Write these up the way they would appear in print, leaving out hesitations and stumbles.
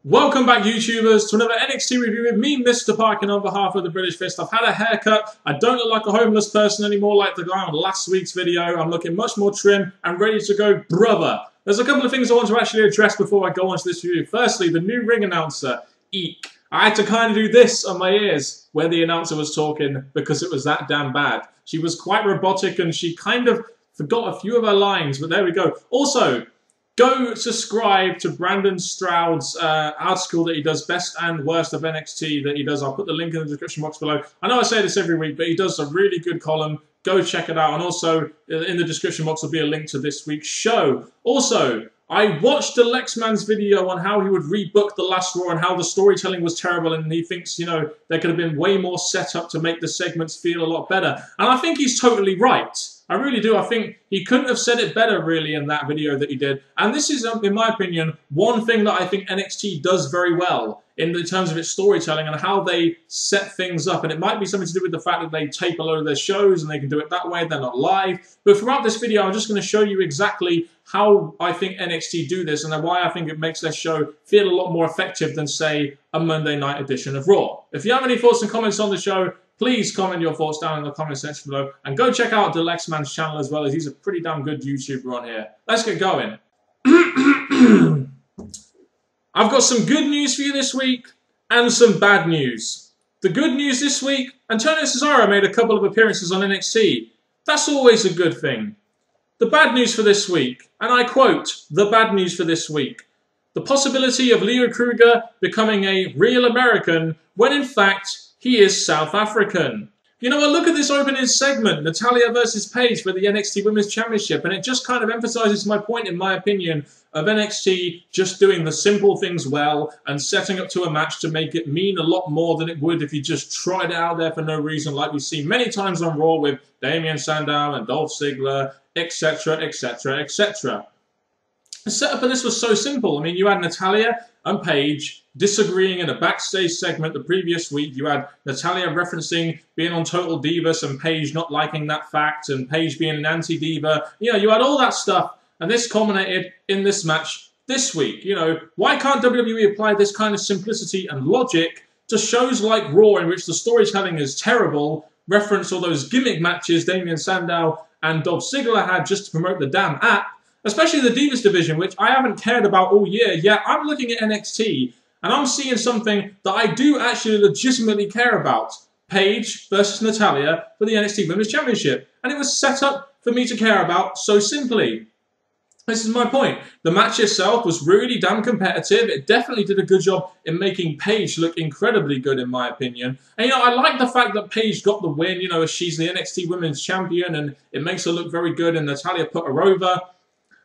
Welcome back, YouTubers, to another NXT review with me, Mr. Parkin, on behalf of the British Fist. I've had a haircut. I don't look like a homeless person anymore like the guy on last week's video. I'm looking much more trim and ready to go, brother. There's a couple of things I want to actually address before I go on to this review. Firstly, the new ring announcer, Eek. I had to kind of do this on my ears where the announcer was talking because it was that damn bad. She was quite robotic and she kind of forgot a few of her lines, but there we go. Also, go subscribe to Brandon Stroud's article that he does, Best and Worst of NXT, that he does. I'll put the link in the description box below. I know I say this every week, but he does a really good column. Go check it out. And also, in the description box will be a link to this week's show. Also, I watched the Lexman's video on how he would rebook the last Raw and how the storytelling was terrible, and he thinks, you know, there could have been way more set up to make the segments feel a lot better. And I think he's totally right. I really do. I think he couldn't have said it better, really, in that video that he did. And this is, in my opinion, one thing that I think NXT does very well in terms of its storytelling and how they set things up. And it might be something to do with the fact that they tape a lot of their shows and they can do it that way. They're not live. But throughout this video, I'm just going to show you exactly how I think NXT do this and why I think it makes their show feel a lot more effective than, say, a Monday night edition of Raw. If you have any thoughts and comments on the show, please comment your thoughts down in the comment section below. And go check out Lexman's channel as well, as he's a pretty damn good YouTuber on here. Let's get going. I've got some good news for you this week and some bad news. The good news this week, Antonio Cesaro made a couple of appearances on NXT. That's always a good thing. The bad news for this week, and I quote, the bad news for this week, the possibility of Leo Kruger becoming a real American when in fact he is South African. You know, I look at this opening segment, Natalya versus Paige for the NXT Women's Championship, and it just kind of emphasizes my point, in my opinion, of NXT just doing the simple things well and setting up to a match to make it mean a lot more than it would if you just tried it out there for no reason, like we've seen many times on Raw with Damien Sandow and Dolph Ziggler, etc., etc., etc. The setup of this was so simple. I mean, you had Natalya and Paige disagreeing in a backstage segment the previous week. You had Natalya referencing being on Total Divas and Paige not liking that fact and Paige being an anti-diva. You know, you had all that stuff, and this culminated in this match this week. You know, why can't WWE apply this kind of simplicity and logic to shows like Raw, in which the storytelling is terrible, reference all those gimmick matches Damien Sandow and Dolph Ziggler had just to promote the damn app, especially the Divas division, which I haven't cared about all year, yet I'm looking at NXT and I'm seeing something that I do actually legitimately care about. Paige versus Natalya for the NXT Women's Championship. And it was set up for me to care about so simply. This is my point. The match itself was really damn competitive. It definitely did a good job in making Paige look incredibly good, in my opinion. And, you know, I like the fact that Paige got the win, you know, as she's the NXT Women's Champion, and it makes her look very good, and Natalya put her over.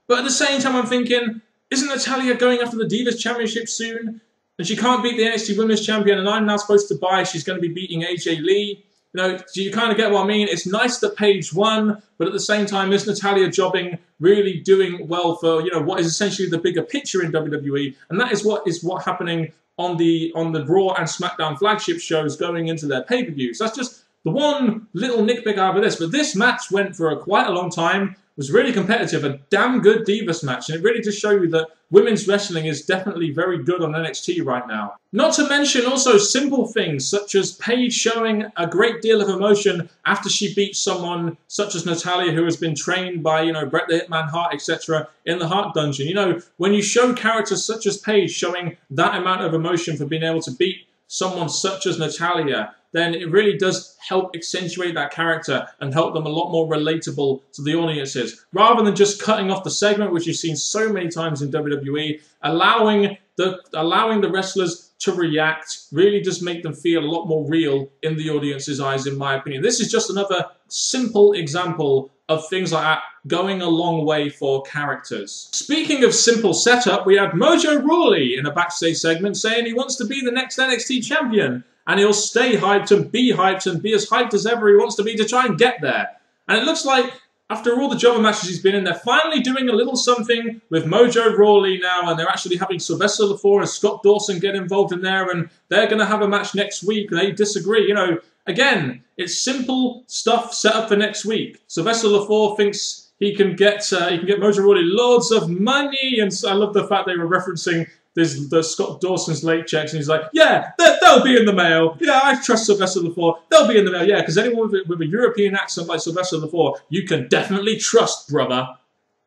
But at the same time, I'm thinking, isn't Natalya going after the Divas Championship soon? And she can't beat the NXT Women's Champion, and I'm now supposed to buy she's going to be beating AJ Lee. You know, do you kind of get what I mean? It's nice that Paige won, but at the same time, is Natalya jobbing really doing well for, you know, what is essentially the bigger picture in WWE? And that is what happening on the Raw and SmackDown flagship shows going into their pay-per-views. That's just the one little nitpick out of this. But this match went for quite a long time, was really competitive, a damn good Divas match, and it really does show you that women's wrestling is definitely very good on NXT right now. Not to mention also simple things such as Paige showing a great deal of emotion after she beats someone such as Natalya, who has been trained by, you know, Bret the Hitman Hart, etc. in the Hart Dungeon. You know, when you show characters such as Paige showing that amount of emotion for being able to beat someone such as Natalya, then it really does help accentuate that character and help them a lot more relatable to the audiences. Rather than just cutting off the segment, which you've seen so many times in WWE, allowing the wrestlers to react really does make them feel a lot more real in the audience's eyes, in my opinion. This is just another simple example of things like that going a long way for characters. Speaking of simple setup, we had Mojo Rawley in a backstage segment saying he wants to be the next NXT champion. And he'll stay hyped and be as hyped as ever he wants to be to try and get there. And it looks like, after all the jobber matches he's been in, they're finally doing a little something with Mojo Rawley now, and they're actually having Sylvester Lefort and Scott Dawson get involved in there, and they're going to have a match next week, and they disagree. You know, again, it's simple stuff set up for next week. Sylvester Lefort thinks he can get Mojo Rawley loads of money, and I love the fact they were referencing there's the Scott Dawson's late checks, and he's like, yeah, they'll be in the mail. Yeah, I trust Sylvester Lefort. They'll be in the mail. Yeah, because anyone with a European accent like Sylvester Lefort, you can definitely trust, brother.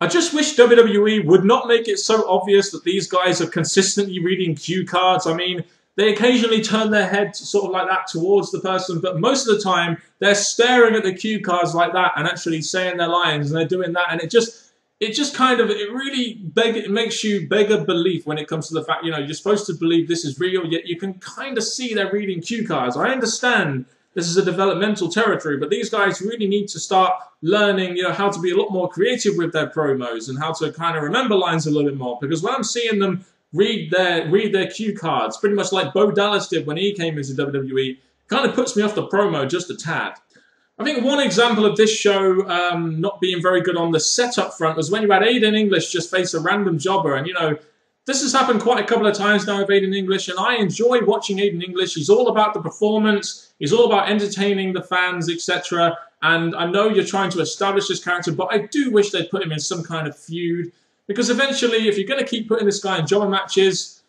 I just wish WWE would not make it so obvious that these guys are consistently reading cue cards. I mean, they occasionally turn their head sort of like that towards the person, but most of the time they're staring at the cue cards like that and actually saying their lines, and they're doing that, and it really makes you beg a belief when it comes to the fact, you know, you're supposed to believe this is real, yet you can kind of see they're reading cue cards. I understand this is a developmental territory, but these guys really need to start learning, you know, how to be a lot more creative with their promos and how to kind of remember lines a little bit more. Because when I'm seeing them read their cue cards, pretty much like Bo Dallas did when he came into WWE, kind of puts me off the promo just a tad. I think one example of this show not being very good on the setup front was when you had Aiden English just face a random jobber, and you know, this has happened quite a couple of times now with Aiden English, and I enjoy watching Aiden English. He's all about the performance, he's all about entertaining the fans, etc. And I know you're trying to establish this character, but I do wish they'd put him in some kind of feud, because eventually, if you're going to keep putting this guy in jobber matches,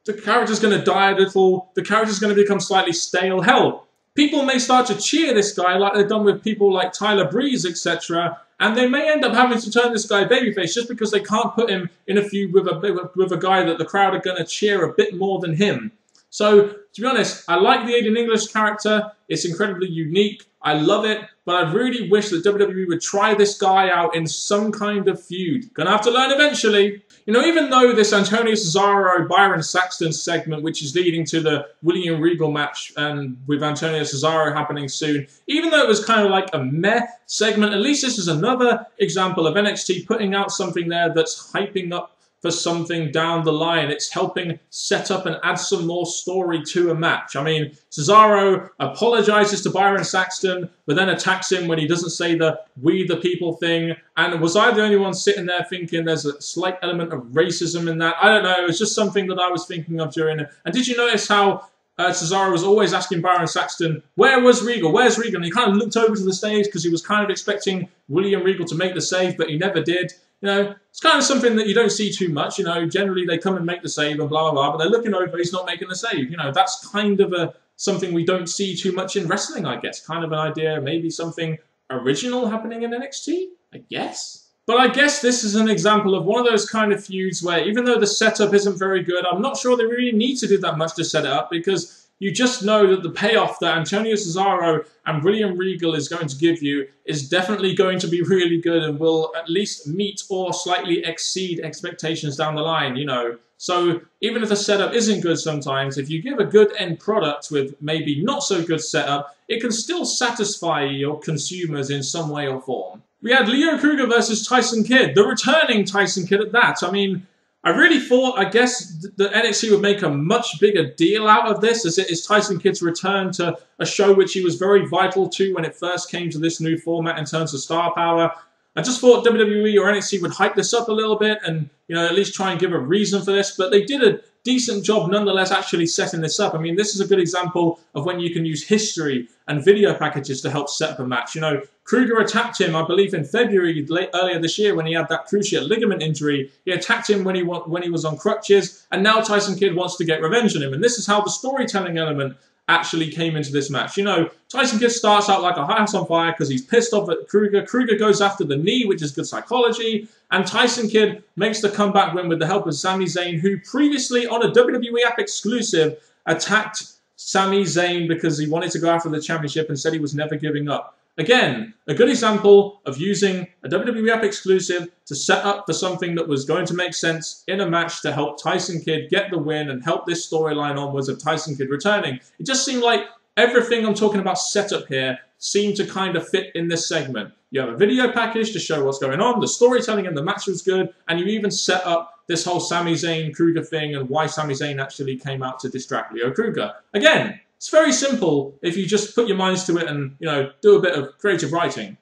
the character's going to die a little, the character's going to become slightly stale. Hell, people may start to cheer this guy like they've done with people like Tyler Breeze, etc., and they may end up having to turn this guy babyface just because they can't put him in a feud with a guy that the crowd are going to cheer a bit more than him. So, to be honest, I like the Aiden English character. It's incredibly unique. I love it, but I really wish that WWE would try this guy out in some kind of feud. Gonna have to learn eventually. You know, even though this Antonio Cesaro, Byron Saxton segment, which is leading to the William Regal match and with Antonio Cesaro happening soon, even though it was kind of like a meh segment, at least this is another example of NXT putting out something there that's hyping up for something down the line. It's helping set up and add some more story to a match. I mean, Cesaro apologizes to Byron Saxton, but then attacks him when he doesn't say the "we the people" thing. And was I the only one sitting there thinking there's a slight element of racism in that? I don't know. It was just something that I was thinking of during it. And did you notice how Cesaro was always asking Byron Saxton, where was Regal? Where's Regal? And he kind of looked over to the stage because he was kind of expecting William Regal to make the save, but he never did. You know, it's kind of something that you don't see too much. You know, generally they come and make the save and blah, blah, blah, but they're looking over, he's not making the save. You know, that's kind of something we don't see too much in wrestling, I guess. Kind of an idea, maybe something original happening in NXT, I guess. But I guess this is an example of one of those kind of feuds where even though the setup isn't very good, I'm not sure they really need to do that much to set it up, because you just know that the payoff that Antonio Cesaro and William Regal is going to give you is definitely going to be really good and will at least meet or slightly exceed expectations down the line, you know. So even if the setup isn't good sometimes, if you give a good end product with maybe not so good setup, it can still satisfy your consumers in some way or form. We had Leo Kruger versus Tyson Kidd, the returning Tyson Kidd at that. I mean, I really thought, I guess, the NXT would make a much bigger deal out of this, as it is Tyson Kidd's return to a show which he was very vital to when it first came to this new format in terms of star power. I just thought WWE or NXT would hype this up a little bit and, you know, at least try and give a reason for this, but they did a decent job nonetheless actually setting this up. I mean, this is a good example of when you can use history and video packages to help set up a match. You know, Kruger attacked him, I believe, in February earlier this year when he had that cruciate ligament injury. He attacked him when he was on crutches, and now Tyson Kidd wants to get revenge on him. And this is how the storytelling element actually came into this match. You know, Tyson Kidd starts out like a house on fire because he's pissed off at Kruger. Kruger goes after the knee, which is good psychology. And Tyson Kidd makes the comeback win with the help of Sami Zayn, who previously on a WWE app exclusive attacked Sami Zayn because he wanted to go after the championship and said he was never giving up. Again, a good example of using a WWE app exclusive to set up for something that was going to make sense in a match to help Tyson Kidd get the win and help this storyline onwards of Tyson Kidd returning. It just seemed like everything I'm talking about setup here seemed to kind of fit in this segment. You have a video package to show what's going on, the storytelling and the match was good, and you even set up this whole Sami Zayn Kruger thing and why Sami Zayn actually came out to distract Leo Kruger. Again, it's very simple if you just put your minds to it and, you know, do a bit of creative writing.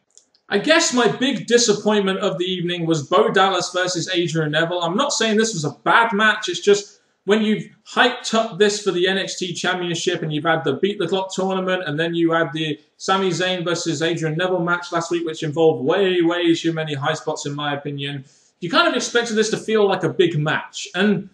I guess my big disappointment of the evening was Bo Dallas versus Adrian Neville. I'm not saying this was a bad match, it's just when you've hyped up this for the NXT Championship and you've had the Beat the Clock tournament and then you had the Sami Zayn versus Adrian Neville match last week, which involved way too many high spots in my opinion, you kind of expected this to feel like a big match. And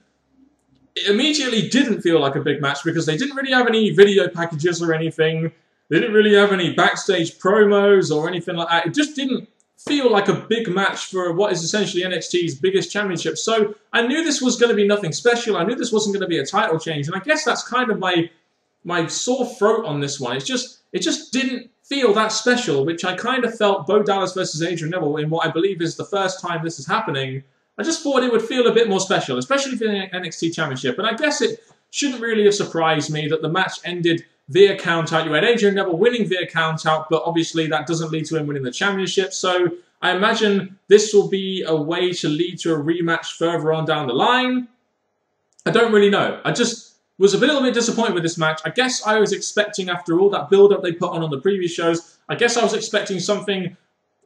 it immediately didn't feel like a big match because they didn't really have any video packages or anything. They didn't really have any backstage promos or anything like that. It just didn't feel like a big match for what is essentially NXT's biggest championship. So I knew this was going to be nothing special. I knew this wasn't going to be a title change. And I guess that's kind of my sore throat on this one. It just didn't feel that special, which I kind of felt Bo Dallas versus Adrian Neville in what I believe is the first time this is happening. I just thought it would feel a bit more special, especially for the NXT Championship. And I guess it shouldn't really have surprised me that the match ended via count-out. You had Adrian Neville winning via count-out, but obviously that doesn't lead to him winning the championship. So I imagine this will be a way to lead to a rematch further on down the line. I don't really know. I just was a little bit disappointed with this match. I guess I was expecting, after all that build-up they put on the previous shows, I guess I was expecting something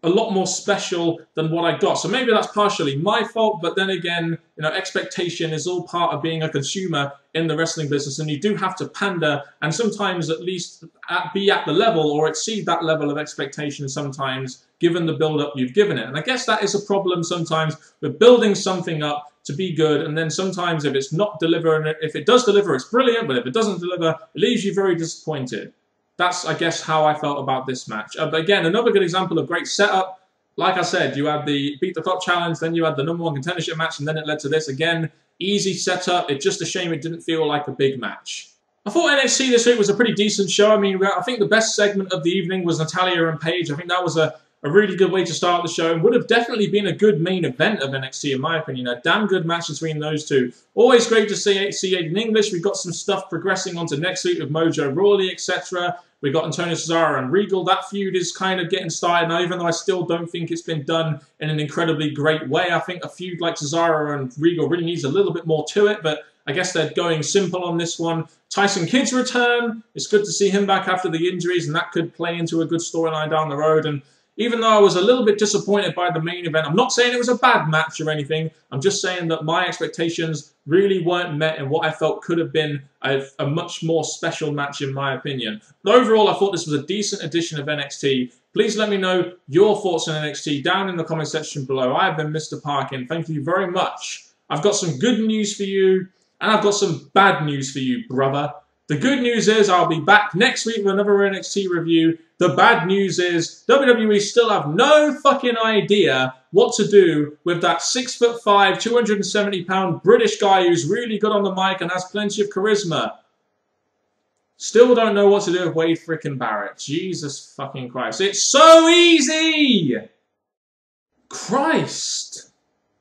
a lot more special than what I got. So maybe that's partially my fault, but then again, you know, expectation is all part of being a consumer in the wrestling business, and you do have to pander and sometimes at least be at the level or exceed that level of expectation sometimes, given the build-up you've given it. And I guess that is a problem sometimes with building something up to be good, and then sometimes if it's not delivering, if it does deliver, it's brilliant, but if it doesn't deliver, it leaves you very disappointed. That's, I guess, how I felt about this match. But again, another good example of great setup. Like I said, you had the Beat the Clock challenge, then you had the #1 contendership match, and then it led to this. Again, easy setup. It's just a shame it didn't feel like a big match. I thought NXT this week was a pretty decent show. I mean, I think the best segment of the evening was Natalya and Paige. I think that was a really good way to start the show and would have definitely been a good main event of NXT, in my opinion. A damn good match between those two. Always great to see Aiden English. We've got some stuff progressing onto next week with Mojo, Rawley, etc. We've got Antonio Cesaro and Regal. That feud is kind of getting started now, even though I still don't think it's been done in an incredibly great way. I think a feud like Cesaro and Regal really needs a little bit more to it, but I guess they're going simple on this one. Tyson Kidd's return. It's good to see him back after the injuries, and that could play into a good storyline down the road. And even though I was a little bit disappointed by the main event, I'm not saying it was a bad match or anything. I'm just saying that my expectations really weren't met in what I felt could have been a much more special match, in my opinion. But overall, I thought this was a decent edition of NXT. Please let me know your thoughts on NXT down in the comment section below. I've been Mr. Parkin. Thank you very much. I've got some good news for you, and I've got some bad news for you, brother. The good news is I'll be back next week with another NXT review. The bad news is WWE still have no fucking idea what to do with that 6'5", 270-pound British guy who's really good on the mic and has plenty of charisma. Still don't know what to do with Wade frickin' Barrett. Jesus fucking Christ. It's so easy! Christ.